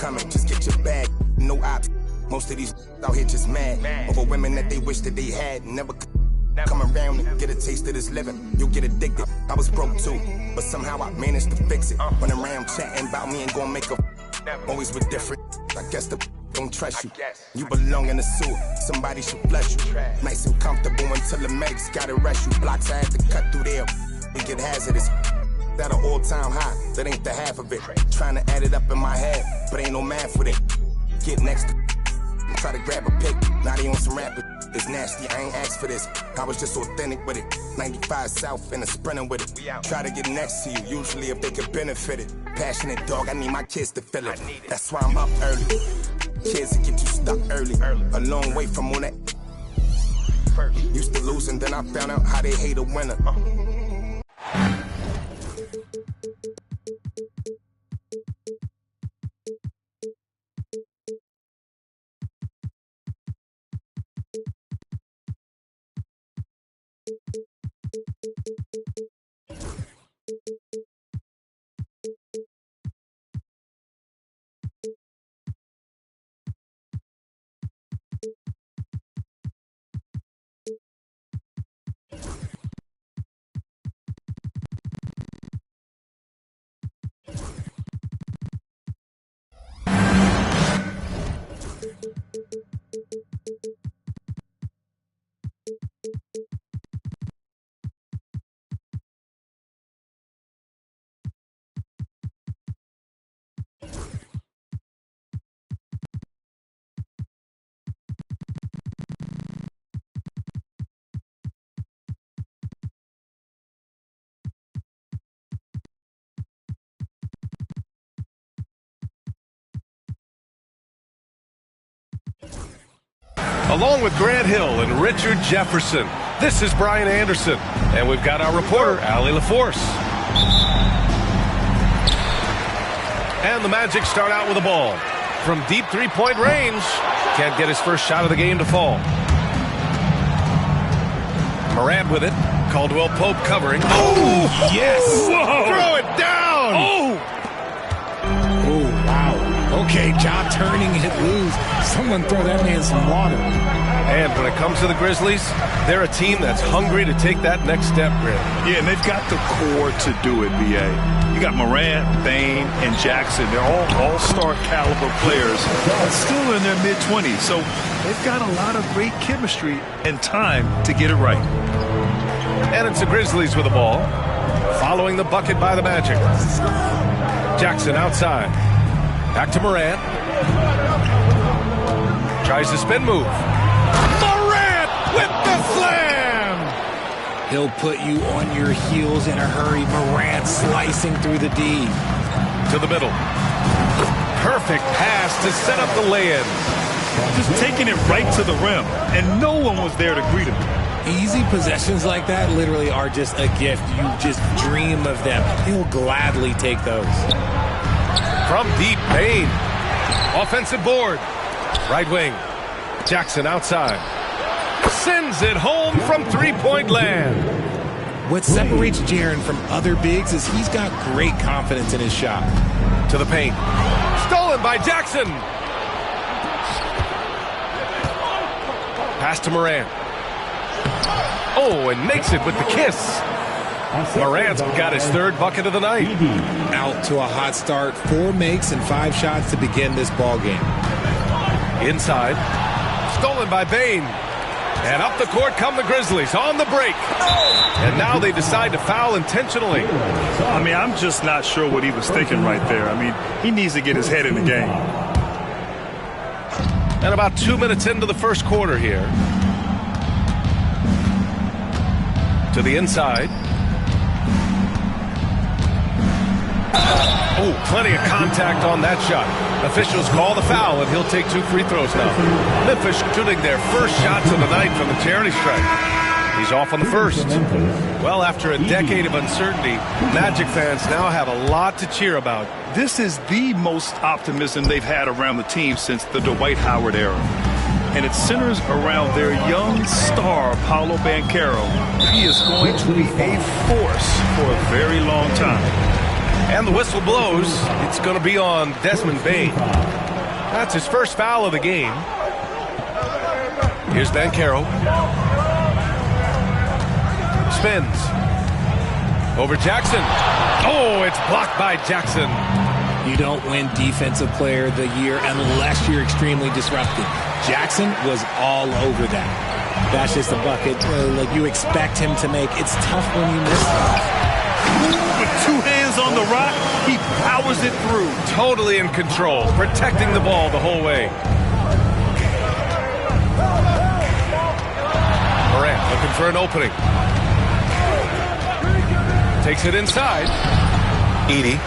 coming, just get your bag. No ops. Most of these out here just mad over women that they wish that they had. Never come around and get a taste of this living. You'll get addicted. I was broke too, but somehow I managed to fix it. Run around chatting about me and gonna make a always with different. I guess the don't trust you. You belong in the sewer. Somebody should flush you. Nice and comfortable until the medics gotta rush you. Blocks I had to cut through there. It get hazardous. That an all-time high. That ain't the half of it. Trying to add it up in my head, but ain't no math with it. Get next to try to grab a pic. Now they on some rapper. It's nasty. I ain't asked for this. I was just authentic with it. 95 South and a sprinter with it. Try to get next to you. Usually if they could benefit it. Passionate dog. I need my kids to feel it. That's why I'm up early. Kids that get you stuck early. A long way from on that. Used to lose and then I found out how they hate a winner. Along with Grant Hill and Richard Jefferson, this is Brian Anderson. And we've got our reporter, Allie LaForce. And the Magic start out with the ball. From deep three-point range, can't get his first shot of the game to fall. Morant with it. Caldwell Pope covering. Oh, yes! Whoa. Throw it down! Oh, wow. Okay, job turning it loose. Someone throw that man some water. And when it comes to the Grizzlies, they're a team that's hungry to take that next step, Grant. Yeah, and they've got the core to do it, B.A. You got Morant, Bane, and Jackson. They're all all-star caliber players, but still in their mid-20s. So they've got a lot of great chemistry and time to get it right. And it's the Grizzlies with the ball, following the bucket by the Magic. Jackson outside. Back to Morant. Tries the spin move. Morant with the slam! He'll put you on your heels in a hurry. Morant slicing through the D. To the middle. Perfect pass to set up the lay-in. Just taking it right to the rim, and no one was there to greet him. Easy possessions like that literally are just a gift. You just dream of them. He'll gladly take those. From deep, Bane. Offensive board. Right wing. Jackson outside. Sends it home from three-point land. What separates Jaren from other bigs is he's got great confidence in his shot. To the paint. Stolen by Jackson. Pass to Morant. Oh, and makes it with the kiss. Morant's got his third bucket of the night. Out to a hot start. 4 makes and 5 shots to begin this ball game. Inside. Stolen by Bane. And up the court come the Grizzlies on the break. And now they decide to foul intentionally. I mean, I'm just not sure what he was thinking right there. I mean, he needs to get his head in the game. And about 2 minutes into the first quarter here. To the inside. Oh, plenty of contact on that shot. Officials call the foul, and he'll take 2 free throws now. Memphis shooting their first shots of the night from the charity stripe. He's off on the first. Well, after a decade of uncertainty, Magic fans now have a lot to cheer about. This is the most optimism they've had around the team since the Dwight Howard era. And it centers around their young star, Paolo Banchero. He is going to be a force for a very long time. And the whistle blows. It's going to be on Desmond Bane. That's his first foul of the game. Here's Banchero. Spins. Over Jackson. Oh, it's blocked by Jackson. You don't win Defensive Player of the Year unless you're extremely disruptive. Jackson was all over that. That's just a bucket like you expect him to make. It's tough when you miss stuff. With two hands on the rock, he powers it through. Totally in control, protecting the ball the whole way. Morant looking for an opening. Takes it inside. Edey.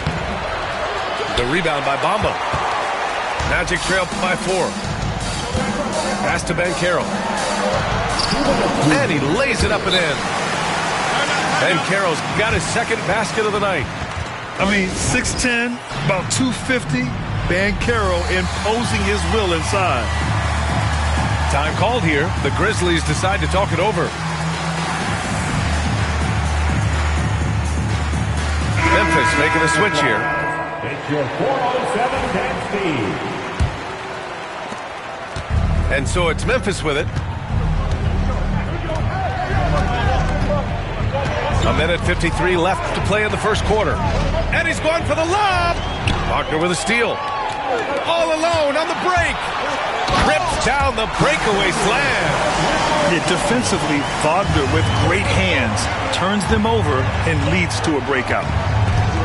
The rebound by Bamba. Magic trail by 4. Pass to Banchero. And he lays it up and in. Banchero's got his second basket of the night. I mean, 6'10", about 250. Banchero imposing his will inside. Time called here. The Grizzlies decide to talk it over. Memphis making a switch here. It's your 407 dance speed. And so it's Memphis with it. A minute 53 left to play in the first quarter. And he's going for the lob. Wagner with a steal. All alone on the break. Rips down the breakaway slam. Yeah, defensively, Wagner with great hands turns them over and leads to a breakout.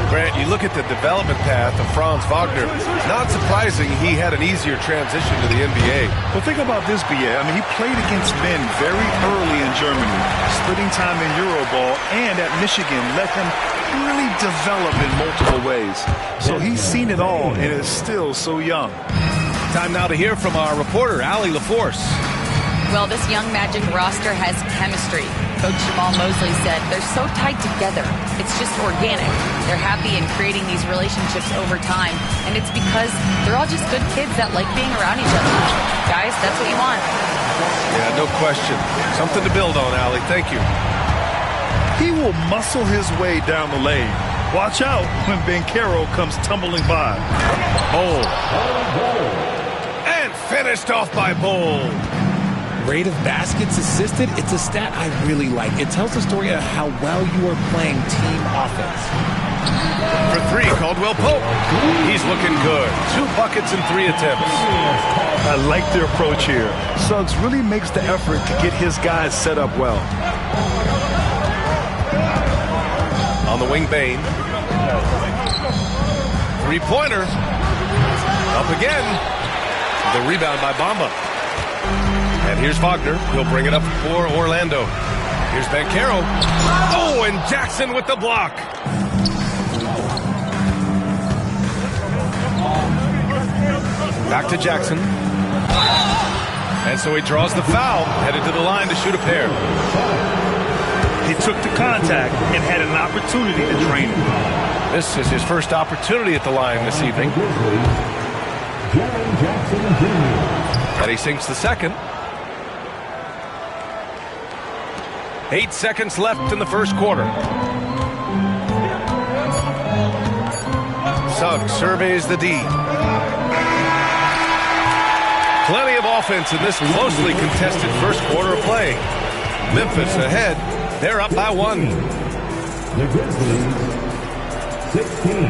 Grant, you look at the development path of Franz Wagner. Not surprising he had an easier transition to the NBA. Well, think about this, B.A. I mean, he played against men very early in Germany, splitting time in Euroball, and at Michigan let him really develop in multiple ways. So he's seen it all and is still so young. Time now to hear from our reporter, Allie LaForce. Well, this young Magic roster has chemistry. Coach Jamal Mosley said they're so tied together. It's just organic. They're happy in creating these relationships over time, and it's because they're all just good kids that like being around each other. Guys, that's what you want. Yeah, no question. Something to build on, Allie. Thank you. He will muscle his way down the lane. Watch out when Banchero comes tumbling by. Bol. And finished off by Bol. Rate of baskets assisted, it's a stat I really like. It tells the story of how well you are playing team offense. For 3, Caldwell Pope. He's looking good. 2 buckets in 3 attempts. I like their approach here. Suggs really makes the effort to get his guys set up well. On the wing, Bane. 3-pointer. Up again. The rebound by Bamba. And here's Wagner. He'll bring it up for Orlando. Here's Banchero. Oh, and Jackson with the block. Back to Jackson. And so he draws the foul, headed to the line to shoot a pair. He took the contact and had an opportunity to drain it. This is his first opportunity at the line this evening. And he sinks the second. 8 seconds left in the first quarter. Suggs surveys the D. Plenty of offense in this closely contested first quarter of play. Memphis ahead. They're up by 1. The Grizzlies, 16.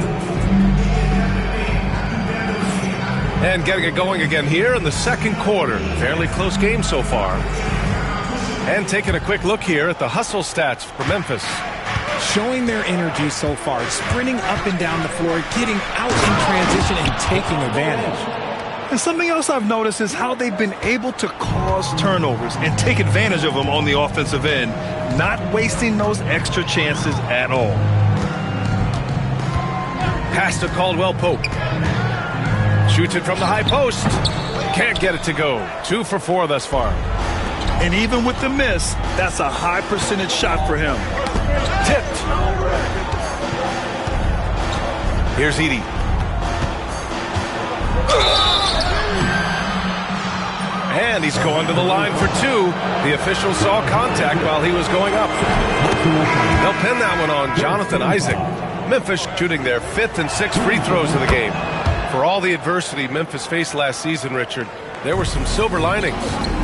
And getting it going again here in the second quarter. Fairly close game so far. And taking a quick look here at the hustle stats for Memphis. Showing their energy so far, sprinting up and down the floor, getting out in transition and taking advantage. And something else I've noticed is how they've been able to cause turnovers and take advantage of them on the offensive end, not wasting those extra chances at all. Pass to Caldwell Pope. Shoots it from the high post. Can't get it to go. 2 for 4 thus far. And even with the miss, that's a high percentage shot for him. Tipped. Here's Edey. And he's going to the line for 2. The official saw contact while he was going up. They'll pin that one on Jonathan Isaac. Memphis shooting their 5th and 6th free throws of the game. For all the adversity Memphis faced last season, Richard, there were some silver linings.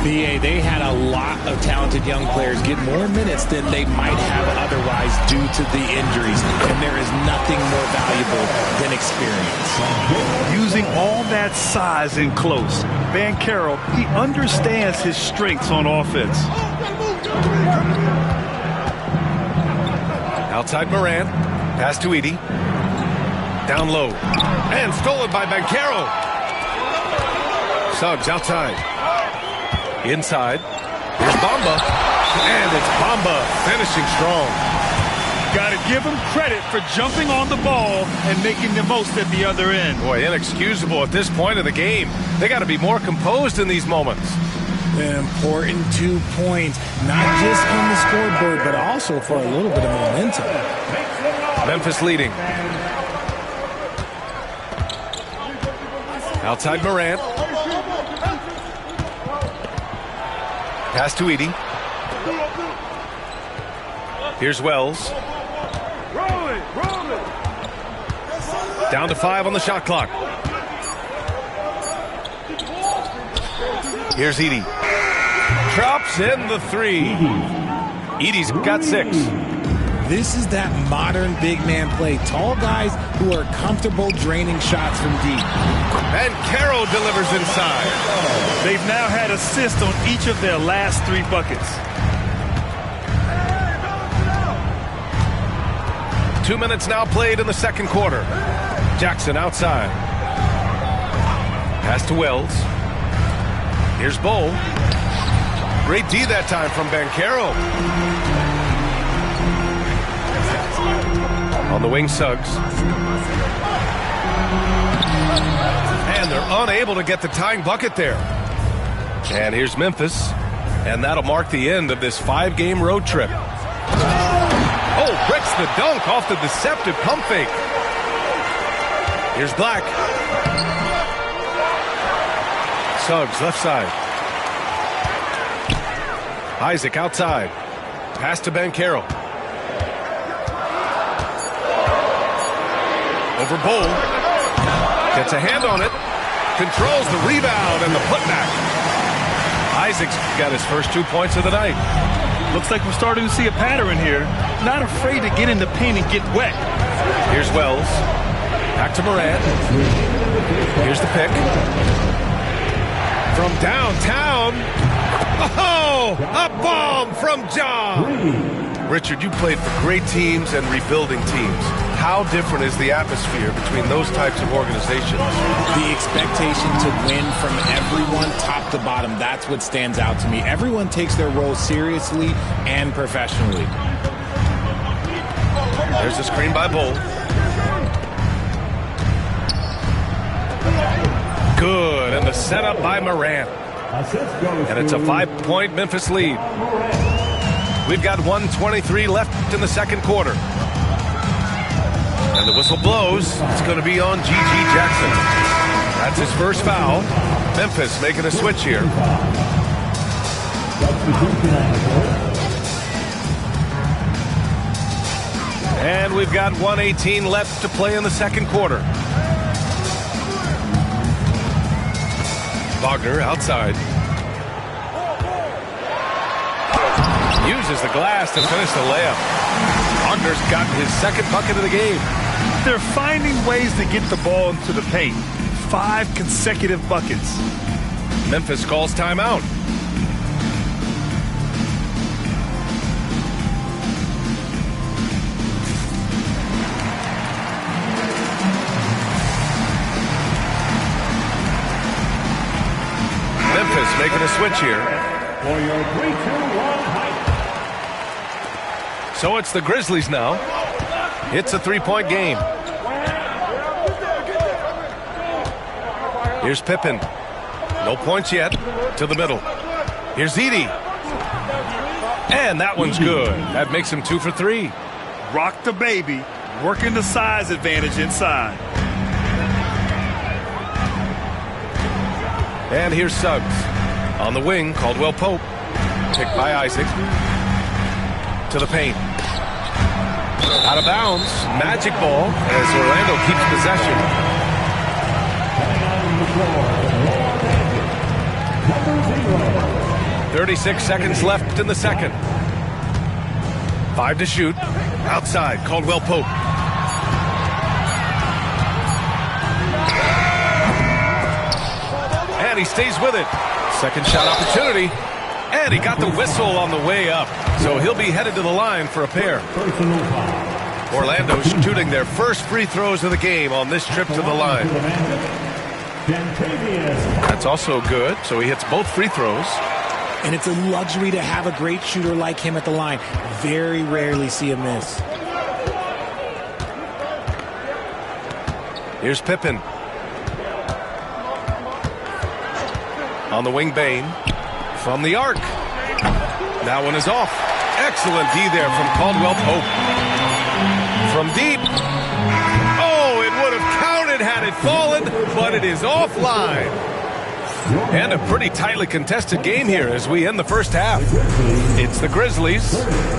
BA, they had a lot of talented young players get more minutes than they might have otherwise due to the injuries, and there is nothing more valuable than experience. Using all that size and close, Banchero, he understands his strengths on offense. Outside Morant, pass to Edey. Down low, and stolen by Banchero. Suggs outside. Inside. Here's Bamba. And it's Bamba finishing strong. Got to give him credit for jumping on the ball and making the most at the other end. Boy, inexcusable at this point of the game. They got to be more composed in these moments. An important 2 points, not just on the scoreboard, but also for a little bit of momentum. Memphis leading. Outside Morant. Pass to Edey. Here's Wells. Down to 5 on the shot clock. Here's Edey. Drops in the 3. Edey's got 6. This is that modern big man play. Tall guys who are comfortable draining shots from deep. And Caro delivers inside. They've now had assists on each of their last 3 buckets. 2 minutes now played in the second quarter. Jackson outside. Pass to Wells. Here's Bowl. Great D that time from Banchero. On the wing, Suggs. And they're unable to get the tying bucket there. And here's Memphis. And that'll mark the end of this 5-game road trip. Oh, breaks the dunk off the deceptive pump fake. Here's Black. Suggs left side. Isaac outside. Pass to Banchero. Over Bowl. Gets a hand on it. Controls the rebound and the putback. Isaac's got his first 2 points of the night. Looks like we're starting to see a pattern here. Not afraid to get in the paint and get wet. Here's Wells. Back to Morant. Here's the pick. From downtown. Oh, a bomb from John. Richard, you played for great teams and rebuilding teams. How different is the atmosphere between those types of organizations? The expectation to win from everyone, top to bottom, that's what stands out to me. Everyone takes their role seriously and professionally. There's a screen by Bowl. Good, and the setup by Morant. And it's a 5-point Memphis lead. We've got 1:23 left in the second quarter. And the whistle blows. It's going to be on G.G. Jackson. That's his first foul. Memphis making a switch here. And we've got 1:18 left to play in the second quarter. Wagner outside. Uses the glass to finish the layup. Wagner's got his second bucket of the game. They're finding ways to get the ball into the paint. 5 consecutive buckets. Memphis calls timeout. Memphis making a switch here. For your 3-2-1 hike. So it's the Grizzlies now. It's a 3-point game. Here's Pippen. No points yet. To the middle. Here's Edey. And that one's good. That makes him 2 for 3. Rock the baby. Working the size advantage inside. And here's Suggs. On the wing, Caldwell Pope. Picked by Isaac. To the paint. Out of bounds. Magic ball as Orlando keeps possession. 36 seconds left in the second. 5 to shoot. Outside, Caldwell Pope. And he stays with it. Second shot opportunity. And he got the whistle on the way up. So he'll be headed to the line for a pair. Orlando shooting their first free throws of the game on this trip to the line. That's also good. So he hits both free throws. And it's a luxury to have a great shooter like him at the line. Very rarely see a miss. Here's Pippen. On the wing, Bain. From the arc. That one is off. Excellent D there from Caldwell Pope. From deep. Oh, it would have counted had it fallen, but it is offline. And a pretty tightly contested game here as we end the first half. It's the Grizzlies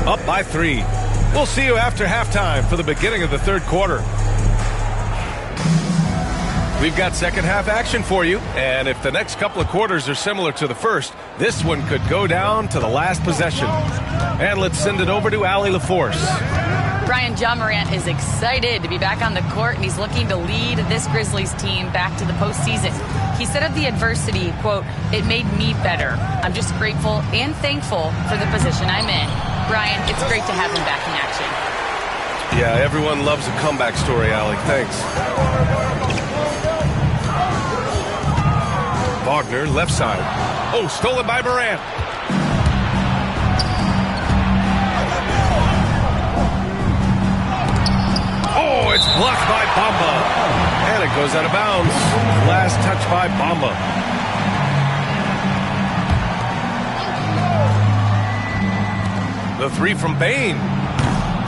up by 3. We'll see you after halftime for the beginning of the third quarter. We've got second half action for you, and if the next couple of quarters are similar to the first, this one could go down to the last possession. And let's send it over to Allie LaForce. Brian, Ja Morant is excited to be back on the court, and he's looking to lead this Grizzlies team back to the postseason. He said of the adversity, quote, "It made me better. I'm just grateful and thankful for the position I'm in." Brian, it's great to have him back in action. Yeah, everyone loves a comeback story, Allie. Thanks. Wagner, left side. Oh, stolen by Morant. Oh, it's blocked by Bamba. And it goes out of bounds. Last touch by Bamba. The three from Bain.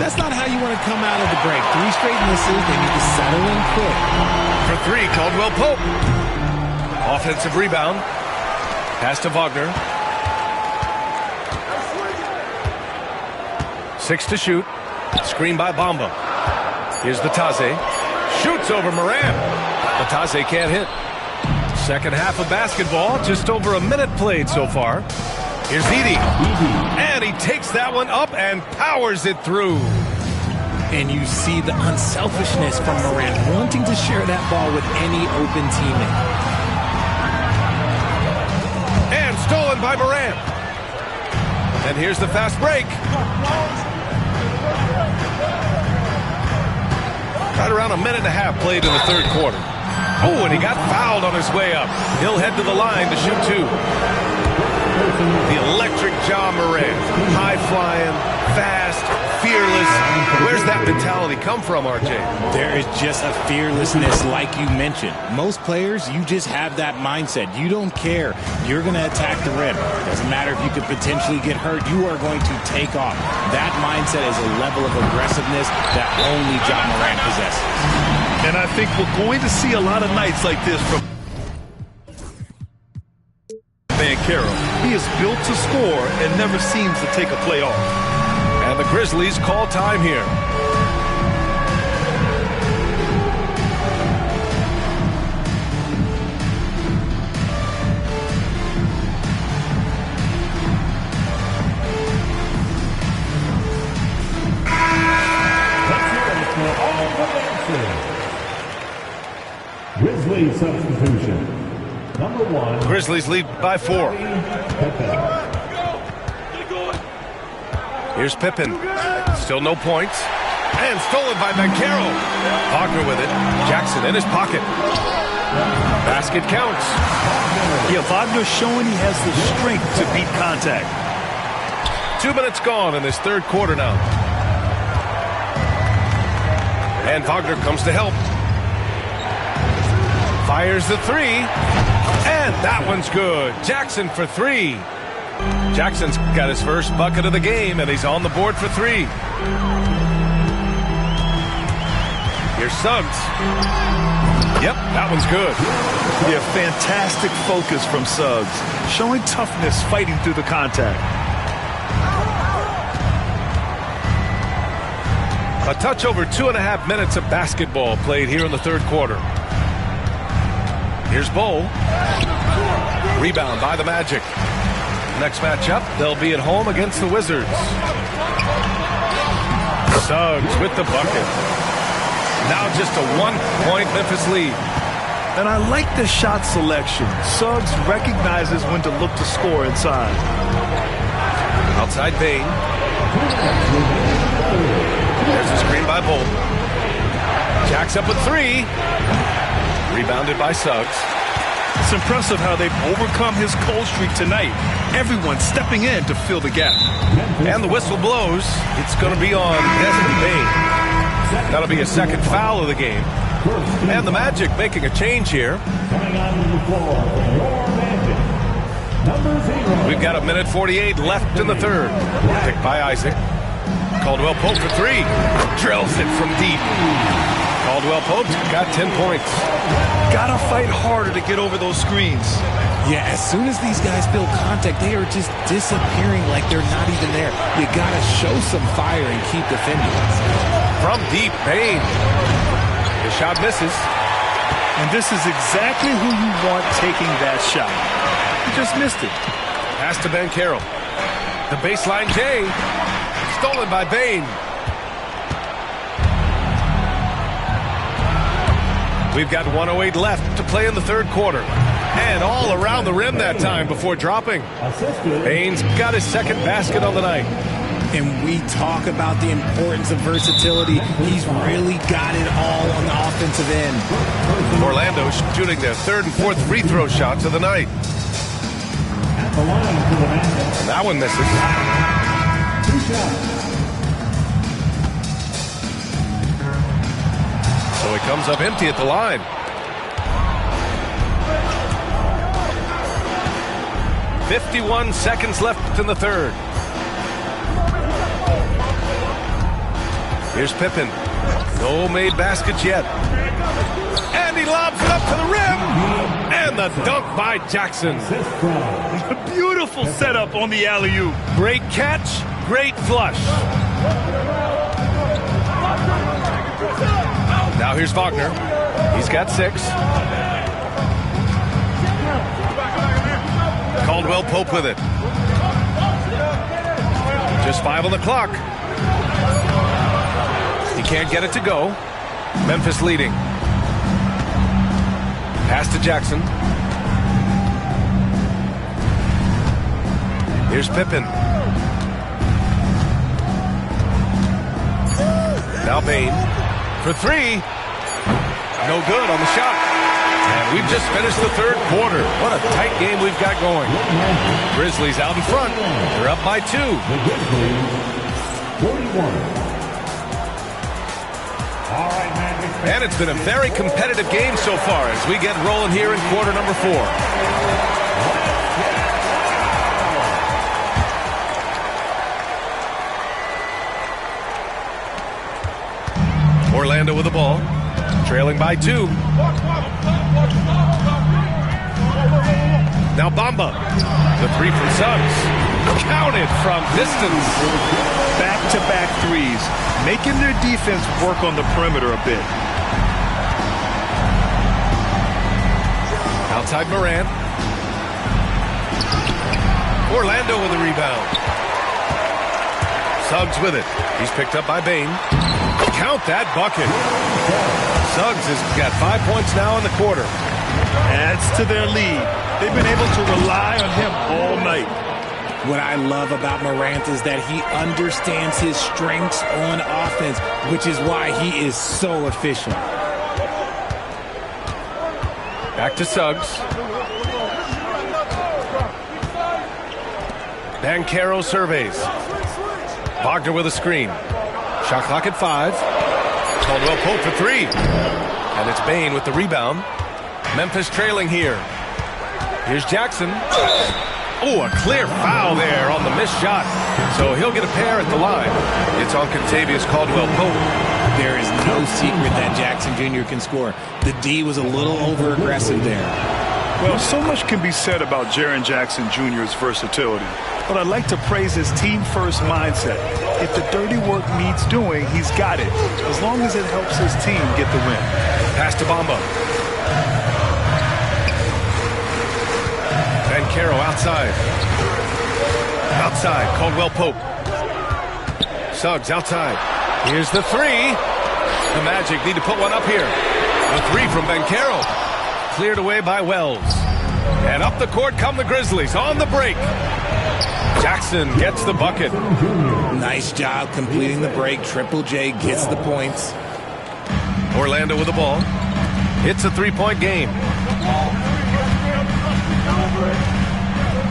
That's not how you want to come out of the break. 3 straight misses. They need to settle in quick. For 3, Caldwell Pope. Offensive rebound. Pass to Wagner. 6 to shoot. Screen by Bamba. Here's Batase. Shoots over Morant. Batase can't hit. Second half of basketball. Just over a minute played so far. Here's Edey. And he takes that one up and powers it through. And you see the unselfishness from Morant, wanting to share that ball with any open teammate. And stolen by Morant. And here's the fast break. Right around a minute and a half played in the third quarter. Oh, and he got fouled on his way up. He'll head to the line to shoot 2. The electric Ja Morant. High-flying, fast, fearless. Where's that mentality come from, RJ? There is just a fearlessness like you mentioned. Most players, you just have that mindset. You don't care. You're going to attack the rim. Doesn't matter if you could potentially get hurt. You are going to take off. That mindset is a level of aggressiveness that only Ja Morant possesses. And I think we're going to see a lot of nights like this from Carroll. He is built to score and never seems to take a play off. And the Grizzlies call time here. Grizzlies substitution. Number 1. Grizzlies lead by 4. Here's Pippen. Still no points. And stolen by Banchero. Wagner with it. Jackson in his pocket. Basket counts. Yeah, Wagner's showing he has the strength to beat contact. 2 minutes gone in this third quarter now. And Wagner comes to help. Fires the 3. And that one's good. Jackson for 3. Jackson's got his first bucket of the game, and he's on the board for 3. Here's Suggs. Yep, that one's good. Yeah, fantastic focus from Suggs. Showing toughness fighting through the contact. A touch over 2.5 minutes of basketball played here in the third quarter. Here's Bull. Rebound by the Magic. Next matchup, they'll be at home against the Wizards. Suggs with the bucket. Now just a 1-point Memphis lead. And I like the shot selection. Suggs recognizes when to look to score inside. Outside Bain. There's a screen by Bull. Jacks up with 3. Rebounded by Suggs. It's impressive how they've overcome his cold streak tonight. Everyone stepping in to fill the gap. And the whistle blows. It's going to be on Desmond Bain. That'll be a second foul of the game. And the Magic making a change here. We've got 1:48 left in the third. Picked by Isaac. Caldwell Pope for 3. Drills it from deep. Caldwell Pope's got 10 points. Gotta fight harder to get over those screens. Yeah, as soon as these guys feel contact, they are just disappearing like they're not even there. You gotta show some fire and keep defending. From deep, Bain. The shot misses. And this is exactly who you want taking that shot. He just missed it. Pass to Ben Carroll. The baseline J. Stolen by Bain. We've got 1:08 left to play in the third quarter. And all around the rim that time before dropping. Bain's got his second basket on the night. And we talk about the importance of versatility. He's really got it all on the offensive end. Orlando shooting their third and fourth free throw shots of the night. That one misses. So he comes up empty at the line. .51 seconds left in the third. Here's Pippen. No made baskets yet. And he lobs it up to the rim. And the dunk by Jackson. A beautiful setup on the alley-oop. Great catch, great flush. Now here's Wagner. He's got 6. Caldwell Pope with it. Just 5 on the clock. He can't get it to go. Memphis leading. Pass to Jackson. Here's Pippen. Now Bain for 3. No good on the shot. And we've just finished the third quarter. What a tight game we've got going. Grizzlies out in front. They're up by 2. And it's been a very competitive game so far as we get rolling here in quarter number 4. Orlando with the ball, trailing by 2. Now Bamba, the 3 from Suggs, counted from distance. Back-to-back threes, making their defense work on the perimeter a bit. Outside Morant. Orlando with a rebound. Suggs with it. He's picked up by Bain. Count that bucket. Suggs has got 5 points now in the quarter. Adds to their lead. They've been able to rely on him all night. What I love about Morant is that he understands his strengths on offense, which is why he is so efficient. Back to Suggs. Banchero surveys. Wagner with a screen. Shot clock at 5. Caldwell Pope for 3. And it's Bain with the rebound. Memphis trailing here. Here's Jackson. Oh, a clear foul there on the missed shot. So he'll get a pair at the line. It's on Contavious Caldwell Pope. There is no secret that Jackson Jr. can score. The D was a little over-aggressive there. Well, so much can be said about Jaren Jackson Jr.'s versatility, but I'd like to praise his team-first mindset. If the dirty work needs doing, he's got it, as long as it helps his team get the win. Pass to Bamba. Caro outside. Outside, Caldwell Pope. Suggs outside. Here's the three. The Magic need to put one up here. A three from Caro. Cleared away by Wells. And up the court come the Grizzlies on the break. Jackson gets the bucket. Nice job completing the break. Triple J gets the points. Orlando with the ball. It's a three-point game.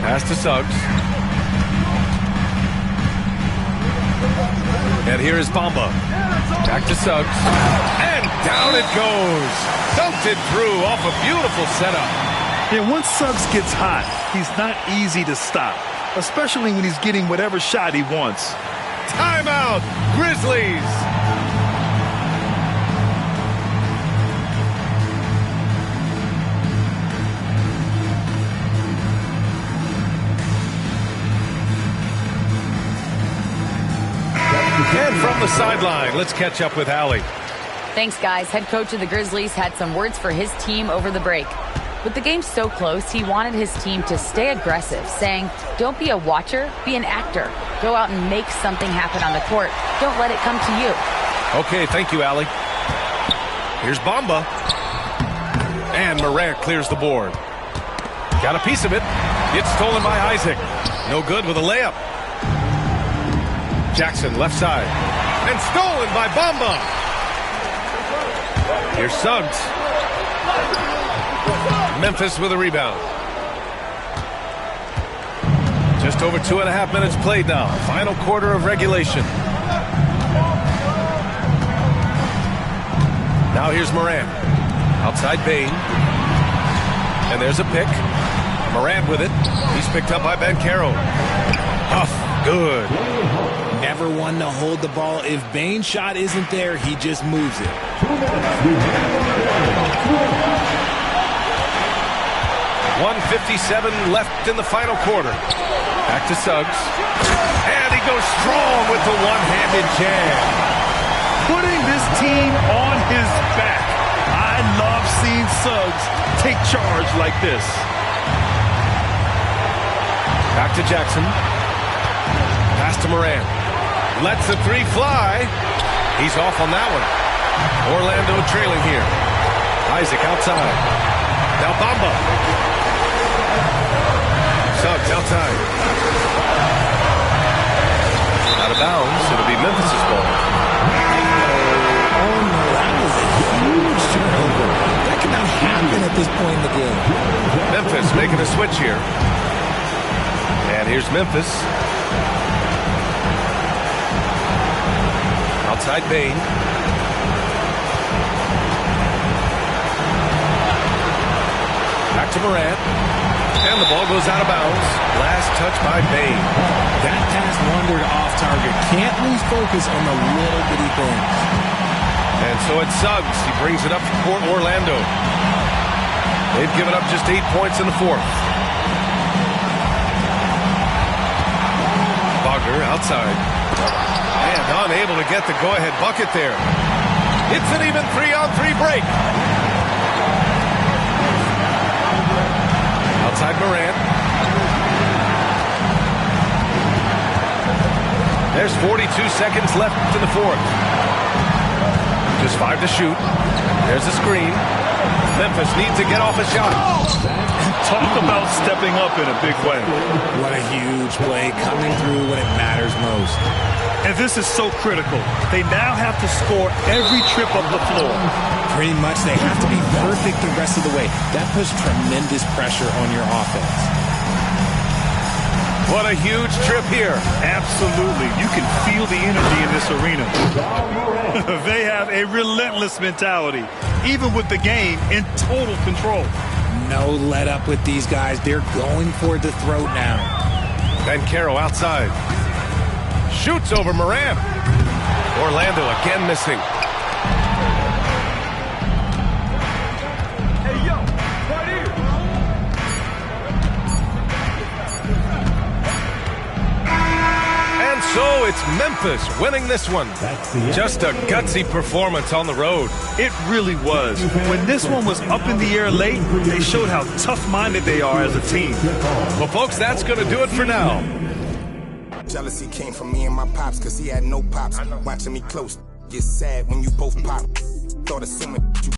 Pass to Suggs. And here is Bamba. Back to Suggs. And down it goes. Dunked it through off a beautiful setup. Yeah, once Suggs gets hot, he's not easy to stop, especially when he's getting whatever shot he wants. Timeout, Grizzlies. And from the sideline, let's catch up with Allie. Thanks, guys. Head coach of the Grizzlies had some words for his team over the break. With the game so close, he wanted his team to stay aggressive, saying, don't be a watcher, be an actor. Go out and make something happen on the court. Don't let it come to you. Okay, thank you, Allie. Here's Bamba. And Morant clears the board. Got a piece of it. It's stolen by Isaac. No good with a layup. Jackson left side. And stolen by Bamba. Here's Suggs. Memphis with a rebound. Just over 2.5 minutes played now. Final quarter of regulation. Now here's Morant. Outside Bane. And there's a pick. Morant with it. He's picked up by Caro. Huff, good. Never one to hold the ball. If Bane's shot isn't there, he just moves it. 1:57 left in the final quarter. Back to Suggs. And he goes strong with the one-handed jam. Putting this team on his back. I love seeing Suggs take charge like this. Back to Jackson. Pass to Morant. Lets the three fly. He's off on that one. Orlando trailing here. Isaac outside. Now Bamba. Suggs outside. Out of bounds. It'll be Memphis' ball. Oh, no, that was a huge turnover. That cannot happen at this point in the game. Memphis making a switch here. And here's Memphis. Outside Bane. Back to Morant. And the ball goes out of bounds. Last touch by Bane. That pass wandered off target. Can't lose focus on the little bitty things. And so it's Suggs. He brings it up for Orlando. They've given up just 8 points in the fourth. Bogger outside. And unable to get the go-ahead bucket there. It's an even 3-on-3 break. Outside Morant. There's 42 seconds left in the fourth. Just 5 to shoot. There's a screen. Memphis needs to get off a shot. Talk about stepping up in a big way. What a huge play coming through when it matters most. And this is so critical. They now have to score every trip up the floor. Pretty much they have to be perfect the rest of the way. That puts tremendous pressure on your offense. What a huge trip here. Absolutely. You can feel the energy in this arena. They have a relentless mentality, even with the game in total control. No let up with these guys. They're going for the throat now. Caro outside. Shoots over Morant. Orlando again missing. it's Memphis winning this one. Just a gutsy performance on the road. It really was. When this one was up in the air late, they showed how tough-minded they are as a team. Well, folks, that's going to do it for now. Jealousy came from me and my pops, cause he had no pops. Watching me close, get sad when you both pop. Thought assuming you